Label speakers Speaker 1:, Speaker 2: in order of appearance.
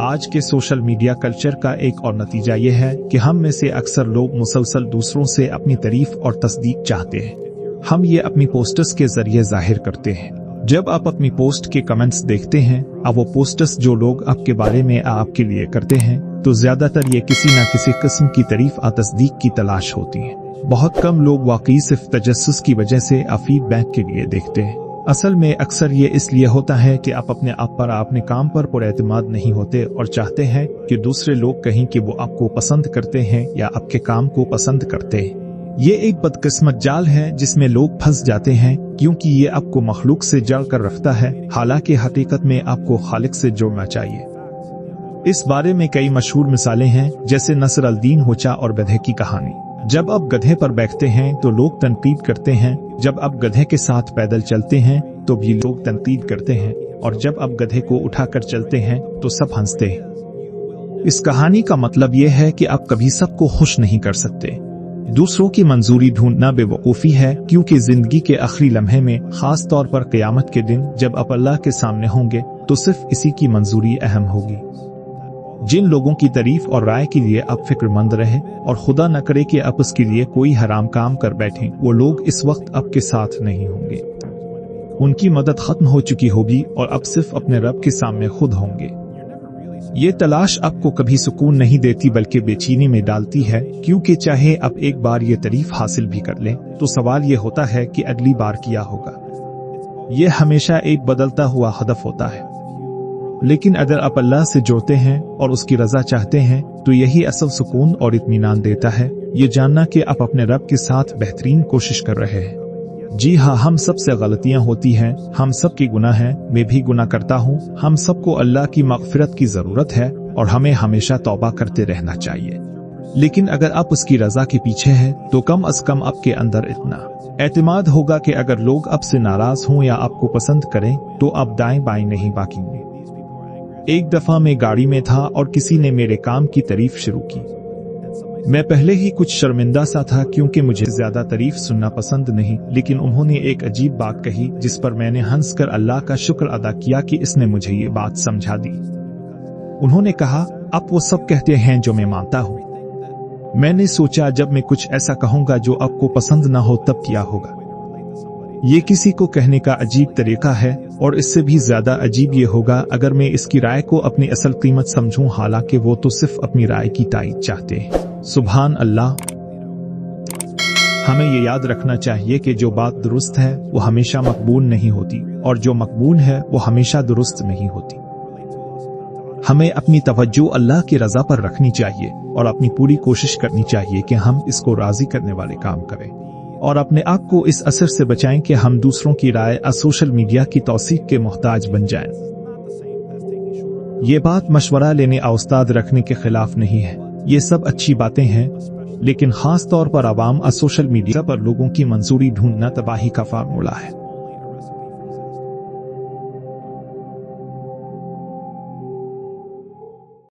Speaker 1: आज के social media culture का एक और नतीजा ये है कि हम में से अक्सर लोग मुसलसल दूसरों से अपनी तारीफ और तस्दीक चाहते हैं। हम ये अपनी पोस्टर्स के जरिए जाहिर करते हैं। जब आप अपनी पोस्ट के कमेंट्स देखते हैं, अब वो पोस्टर्स जो लोग आपके बारे में आपके लिए करते हैं, तो ज्यादातर ये किसी न किसी किस्म की तारीफ या तस्दीक की तलाश होती है। बहुत कम लोग वाकई सिर्फ तजस्सुस की वजह से फीडबैक के लिए देखते हैं। असल में अक्सर ये इसलिए होता है कि आप अपने आप पर अपने काम पर पुरएतमाद नहीं होते और चाहते हैं कि दूसरे लोग कहें कि वो आपको पसंद करते हैं या आपके काम को पसंद करते हैं। ये एक बदकिस्मत जाल है जिसमें लोग फंस जाते हैं, क्योंकि ये आपको मखलूक से जड़ कर रखता है, हालांकि हकीकत में आपको खालिक से जोड़ना चाहिए। इस बारे में कई मशहूर मिसालें हैं, जैसे नसरुद्दीन होचा और गधे की कहानी। जब आप गधे पर बैठते हैं तो लोग तनकीद करते हैं, जब आप गधे के साथ पैदल चलते हैं तो भी लोग तनकीद करते हैं, और जब आप गधे को उठाकर चलते हैं तो सब हंसते हैं। इस कहानी का मतलब यह है कि आप कभी सबको खुश नहीं कर सकते। दूसरों की मंजूरी ढूंढना बेवकूफ़ी है, क्योंकि जिंदगी के आखिरी लम्हे में, खास तौर पर क़यामत के दिन जब आप अल्लाह के सामने होंगे, तो सिर्फ इसी की मंजूरी अहम होगी। जिन लोगों की तारीफ और राय के लिए आप फिक्रमंद रहे और खुदा न करे कि आप उसके लिए कोई हराम काम कर बैठें, वो लोग इस वक्त आपके साथ नहीं होंगे। उनकी मदद खत्म हो चुकी होगी और अब सिर्फ अपने रब के सामने खुद होंगे। ये तलाश आपको कभी सुकून नहीं देती बल्कि बेचैनी में डालती है, क्योंकि चाहे आप एक बार ये तारीफ हासिल भी कर लें तो सवाल ये होता है कि अगली बार क्या होगा। ये हमेशा एक बदलता हुआ हदफ होता है। लेकिन अगर आप अल्लाह से जुड़ते हैं और उसकी रजा चाहते हैं, तो यही असल सुकून और इत्मीनान देता है, ये जानना कि आप अपने रब के साथ बेहतरीन कोशिश कर रहे हैं। जी हाँ, हम सब से गलतियां होती हैं, हम सब के गुनाह हैं, मैं भी गुनाह करता हूँ। हम सबको अल्लाह की मग़फ़िरत की जरूरत है और हमें हमेशा तौबा करते रहना चाहिए। लेकिन अगर आप उसकी रजा के पीछे हैं, तो कम अज कम आपके अंदर इतना एतमाद होगा कि अगर लोग आपसे नाराज हों या आपको पसंद करें, तो आप दाएं बाएं नहीं भागेंगे। एक दफा मैं गाड़ी में था और किसी ने मेरे काम की तारीफ शुरू की। मैं पहले ही कुछ शर्मिंदा सा था, क्योंकि मुझे ज्यादा तारीफ सुनना पसंद नहीं, लेकिन उन्होंने एक अजीब बात कही जिस पर मैंने हंसकर अल्लाह का शुक्र अदा किया कि इसने मुझे ये बात समझा दी। उन्होंने कहा, आप वो सब कहते हैं जो मैं मानता हूँ। मैंने सोचा, जब मैं कुछ ऐसा कहूँगा जो आपको पसंद न हो तब क्या होगा। ये किसी को कहने का अजीब तरीका है, और इससे भी ज्यादा अजीब ये होगा अगर मैं इसकी राय को अपनी असल कीमत समझूं, हालांकि वो तो सिर्फ अपनी राय की तायीद चाहते हैं। सुभान अल्लाह। हमें ये याद रखना चाहिए कि जो बात दुरुस्त है वो हमेशा मकबूल नहीं होती, और जो मकबूल है वो हमेशा दुरुस्त नहीं होती। हमें अपनी तवज्जो अल्लाह की रजा पर रखनी चाहिए और अपनी पूरी कोशिश करनी चाहिए कि हम इसको राजी करने वाले काम करें, और अपने आप को इस असर से बचाएं कि हम दूसरों की राय और सोशल मीडिया की तौसीक के मोहताज बन जाएं। ये बात मशवरा लेने और उस्ताद रखने के खिलाफ नहीं है, ये सब अच्छी बातें हैं, लेकिन खास तौर पर आवाम और सोशल मीडिया पर लोगों की मंजूरी ढूंढना तबाही का फार्मूला है।